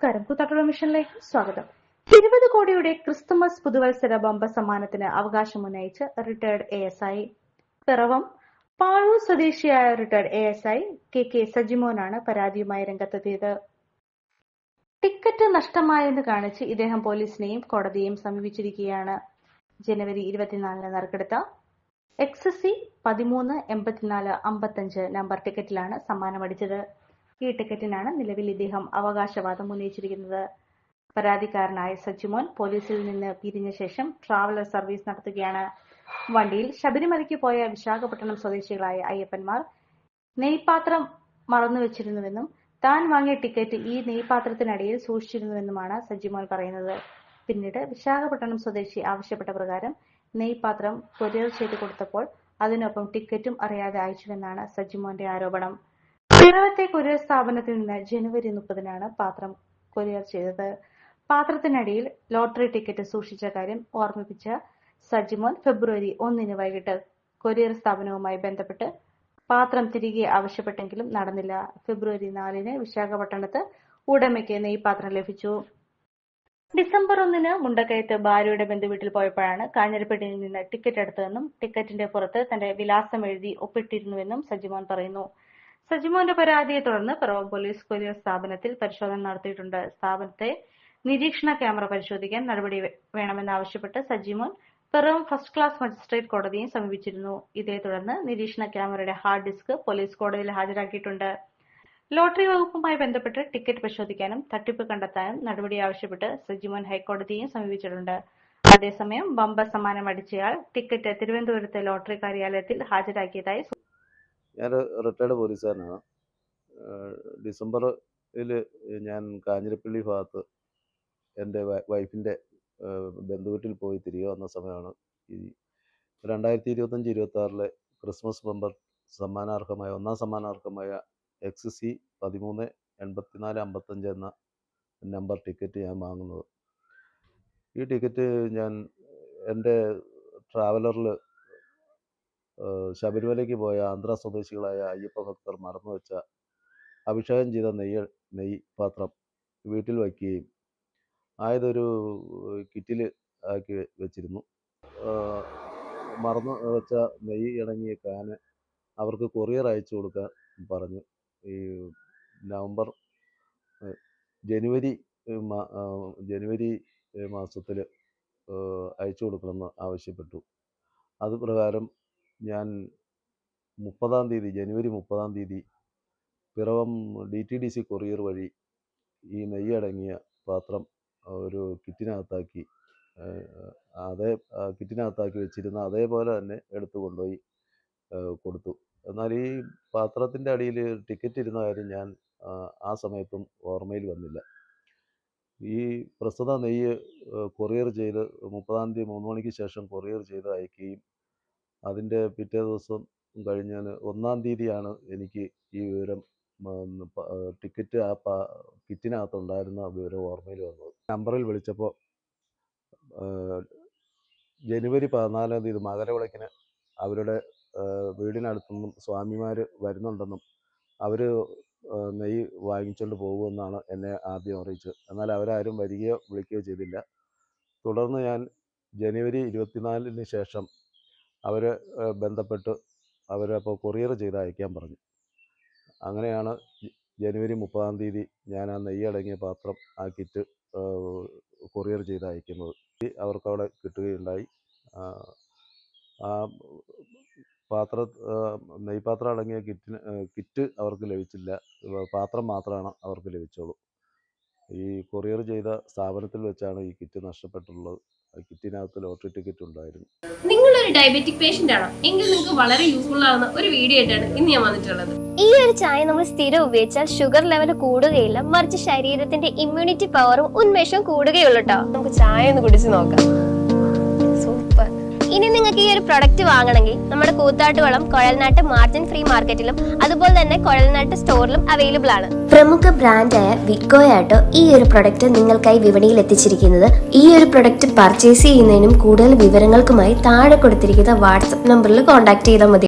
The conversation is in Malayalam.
നമസ്കാരം. കൂത്താട്ടുകുളം മിഷനിലേക്ക് സ്വാഗതം. 20 കോടിയുടെ ക്രിസ്തുമസ് പുതുവത്സര ബമ്പർ സമ്മാനത്തിന് അവകാശമുന്നയിച്ച് റിട്ടയർഡ് ASI പിറവം പാഴൂർ സ്വദേശിയായ റിട്ടയർഡ് ASI KK സജിമോനാണ് പരാതിയുമായി രംഗത്തെത്തിയത്. ടിക്കറ്റ് നഷ്ടമായെന്ന് കാണിച്ച് ഇദ്ദേഹം പോലീസിനെയും കോടതിയെയും സമീപിച്ചിരിക്കുകയാണ്. ജനുവരി 24 നറുക്കെടുത്ത XC 138455 നമ്പർ ടിക്കറ്റിലാണ് സമ്മാനമടിച്ചത്. ഈ ടിക്കറ്റിനാണ് നിലവിൽ ഇദ്ദേഹം അവകാശവാദം ഉന്നയിച്ചിരിക്കുന്നത്. പരാതിക്കാരനായ സജിമോൻ പോലീസിൽ നിന്ന് പിരിഞ്ഞ ശേഷം ട്രാവലർ സർവീസ് നടത്തുകയാണ്. വണ്ടിയിൽ ശബരിമലയ്ക്ക് പോയ വിശാഖപട്ടണം സ്വദേശികളായ അയ്യപ്പന്മാർ നെയ്പാത്രം മറന്നുവെച്ചിരുന്നുവെന്നും താൻ വാങ്ങിയ ടിക്കറ്റ് ഈ നെയ്പാത്രത്തിനടിയിൽ സൂക്ഷിച്ചിരുന്നുവെന്നുമാണ് സജിമോൻ പറയുന്നത്. പിന്നീട് വിശാഖപട്ടണം സ്വദേശി ആവശ്യപ്പെട്ട പ്രകാരം നെയ്പാത്രം കൊറിയർ ചെയ്ത് കൊടുത്തപ്പോൾ അതിനൊപ്പം ടിക്കറ്റും അറിയാതെ അയച്ചുവെന്നാണ് സജിമോന്റെ ആരോപണം. പിറവത്തെ കൊറിയർ സ്ഥാപനത്തിൽ നിന്ന് ജനുവരി 30-നാണ് പാത്രം കൊറിയർ ചെയ്തത്. പാത്രത്തിനടിയിൽ ലോട്ടറി ടിക്കറ്റ് സൂക്ഷിച്ച കാര്യം ഓർമ്മിപ്പിച്ച സജിമോൻ ഫെബ്രുവരി 1 വൈകിട്ട് കൊറിയർ സ്ഥാപനവുമായി ബന്ധപ്പെട്ട് പാത്രം തിരികെ ആവശ്യപ്പെട്ടെങ്കിലും നടന്നില്ല. ഫെബ്രുവരി 4 വിശാഖപട്ടണത്ത് ഉടമയ്ക്ക് നെയ്പാത്രം ലഭിച്ചു. ഡിസംബർ 1 മുണ്ടക്കയത്ത് ഭാര്യയുടെ ബന്ധുവീട്ടിൽ പോയപ്പോഴാണ് കാഞ്ഞിരപ്പള്ളിയിൽ നിന്ന് ടിക്കറ്റ് എടുത്തതെന്നും ടിക്കറ്റിന്റെ പുറത്ത് തന്റെ വിലാസം എഴുതി ഒപ്പിട്ടിരുന്നുവെന്നും സജിമോൻ പറയുന്നു. സജിമോന്റെ പരാതിയെ തുടർന്ന് പിറവം പോലീസ് കൊറിയർ സ്ഥാപനത്തിൽ പരിശോധന നടത്തിയിട്ടുണ്ട്. സ്ഥാപനത്തെ നിരീക്ഷണ ക്യാമറ പരിശോധിക്കാൻ നടപടി വേണമെന്നാവശ്യപ്പെട്ട് Sajimon Piravom first class magistrate കോടതിയെ സമീപിച്ചിരുന്നു. ഇതേ തുടർന്ന് നിരീക്ഷണ ക്യാമറയുടെ ഹാർഡ് ഡിസ്ക് പോലീസ് കോടതിയിൽ ഹാജരാക്കിയിട്ടുണ്ട്. ലോട്ടറി വകുപ്പുമായി ബന്ധപ്പെട്ട് ടിക്കറ്റ് പരിശോധിക്കാനും തട്ടിപ്പ് കണ്ടെത്താനും നടപടി ആവശ്യപ്പെട്ട് സജിമോൻ ഹൈക്കോടതിയെയും സമീപിച്ചിട്ടുണ്ട്. അതേസമയം ബമ്പർ സമ്മാനം അടിച്ചയാൾ ടിക്കറ്റ് തിരുവനന്തപുരത്തെ ലോട്ടറി കാര്യാലയത്തിൽ ഹാജരാക്കിയതായി. ഞാൻ റിട്ടയർഡ് പോലീസുകാരനാണ്. ഡിസംബറിൽ ഞാൻ കാഞ്ഞിരപ്പള്ളി ഭാഗത്ത് എൻ്റെ വൈഫിൻ്റെ ബന്ധുവീട്ടിൽ പോയി തിരികെ വന്ന സമയമാണ് ഈ 2025-26 ക്രിസ്മസ് ബമ്പർ സമ്മാനാർഹമായ ഒന്നാം സമ്മാനാർഹമായ XC 138455 എന്ന നമ്പർ ടിക്കറ്റ് ഞാൻ വാങ്ങുന്നത്. ഈ ടിക്കറ്റ് ഞാൻ എൻ്റെ ട്രാവലറിൽ ശബരിമലയ്ക്ക് പോയ ആന്ധ്ര സ്വദേശികളായ അയ്യപ്പ ഭക്തർ മറന്നുവെച്ച അഭിഷേകം ചെയ്ത നെയ്യ് പാത്രം വീട്ടിൽ വയ്ക്കുകയും ആയതൊരു കിറ്റിൽ ആക്കി വെച്ചിരുന്നു. മറന്നു വെച്ച നെയ്യ് ഇണങ്ങിയ കാന് അവർക്ക് കൊറിയർ അയച്ചു കൊടുക്കാൻ പറഞ്ഞു. ഈ ജനുവരി മാസത്തിൽ അയച്ചു കൊടുക്കണമെന്ന് ആവശ്യപ്പെട്ടു. അതുപ്രകാരം ഞാൻ ജനുവരി 30 പിറവം DTDC കൊറിയർ വഴി ഈ നെയ്യടങ്ങിയ പാത്രം ഒരു കിറ്റിനകത്താക്കി വെച്ചിരുന്ന അതേപോലെ തന്നെ എടുത്തു കൊണ്ടുപോയി കൊടുത്തു. എന്നാൽ ഈ പാത്രത്തിൻ്റെ അടിയിൽ ടിക്കറ്റ് ഇരുന്ന കാര്യം ഞാൻ ആ സമയത്തും ഓർമ്മയിൽ വന്നില്ല. ഈ പ്രസ്തുത നെയ്യ് കൊറിയർ ചെയ്ത് 30 3 മണിക്ക് ശേഷം കൊറിയർ ചെയ്ത് അയക്കുകയും അതിൻ്റെ പിറ്റേ ദിവസം കഴിഞ്ഞ് 1 എനിക്ക് ഈ വിവരം ടിക്കറ്റ് കിറ്റിനകത്തുണ്ടായിരുന്ന വിവരം ഓർമ്മയിൽ വന്നത്. നമ്പറിൽ വിളിച്ചപ്പോൾ ജനുവരി 14 മകരവിളക്കിന് അവരുടെ വീടിനടുത്തുനിന്നും സ്വാമിമാർ വരുന്നുണ്ടെന്നും അവർ നെയ്യ് വാങ്ങിച്ചുകൊണ്ട് പോകുമെന്നാണ് എന്നെ ആദ്യം അറിയിച്ചത്. എന്നാൽ അവരാരും വരികയോ വിളിക്കുകയോ ചെയ്തില്ല. തുടർന്ന് ഞാൻ ജനുവരി 24 ശേഷം അവരെ ബന്ധപ്പെട്ട് അവരപ്പോൾ കൊറിയർ ചെയ്ത് അയക്കാൻ പറഞ്ഞു. അങ്ങനെയാണ് ജനുവരി 30 ഞാൻ ആ നെയ്യടങ്ങിയ പാത്രം ആ കിറ്റ് കൊറിയർ ചെയ്ത് അയക്കുന്നത്. അവർക്കവിടെ കിട്ടുകയുണ്ടായി. ആ നെയ്പാത്രം അടങ്ങിയ കിറ്റ് അവർക്ക് ലഭിച്ചില്ല. പാത്രം മാത്രമാണ് അവർക്ക് ലഭിച്ചുള്ളൂ. ഈ കൊറിയർ ചെയ്ത സ്ഥാപനത്തിൽ വെച്ചാണ് ഈ കിറ്റ് നഷ്ടപ്പെട്ടുള്ളത്. കിറ്റിനകത്ത് ലോട്ടറി ടിക്കറ്റ് ഉണ്ടായിരുന്നു. നിങ്ങളൊരു ഡയബറ്റിക് പേഷ്യന്റ് ആണോ എങ്കിൽ നിങ്ങൾക്ക് വളരെ യൂസ്ഫുൾ ആവുന്ന ഒരു വീഡിയോ ആയിട്ടാണ് ഇന്ന് ഞാൻ വന്നിട്ടുള്ളത്. ഈ ഒരു ചായ നമ്മൾ സ്ഥിരം ഉപയോഗിച്ചാൽ ഷുഗർ ലെവൽ കൂടുകയില്ല, മറിച്ച് ശരീരത്തിന്റെ ഇമ്മ്യൂണിറ്റി പവറും ഉന്മേഷവും കൂടുകയുള്ളൂ കേട്ടോ. നമുക്ക് ചായ ഒന്ന് കുടിച്ച് നോക്കാം. സൂപ്പർ. ഇനി നിങ്ങൾക്ക് ഈ ഒരു പ്രൊഡക്റ്റ് വാങ്ങണമെങ്കിൽ നമ്മുടെ കൂത്താട്ടുകുളം കുഴൽനാട്ട് മാർജിൻ ഫ്രീ മാർക്കറ്റിലും അതുപോലെ തന്നെ കുഴൽനാട്ട് സ്റ്റോറിലും അവൈലബിൾ ആണ്. പ്രമുഖ ബ്രാൻഡായ വിക്കോയാട്ടോ ഈ ഒരു പ്രൊഡക്റ്റ് നിങ്ങൾക്കായി വിപണിയിൽ എത്തിച്ചിരിക്കുന്നത്. ഈ ഒരു പ്രൊഡക്റ്റ് പർച്ചേസ് ചെയ്യുന്നതിനും കൂടുതൽ വിവരങ്ങൾക്കുമായി താഴെ കൊടുത്തിരിക്കുന്ന വാട്സപ്പ് നമ്പറിൽ കോൺടാക്ട് ചെയ്താൽ മതി.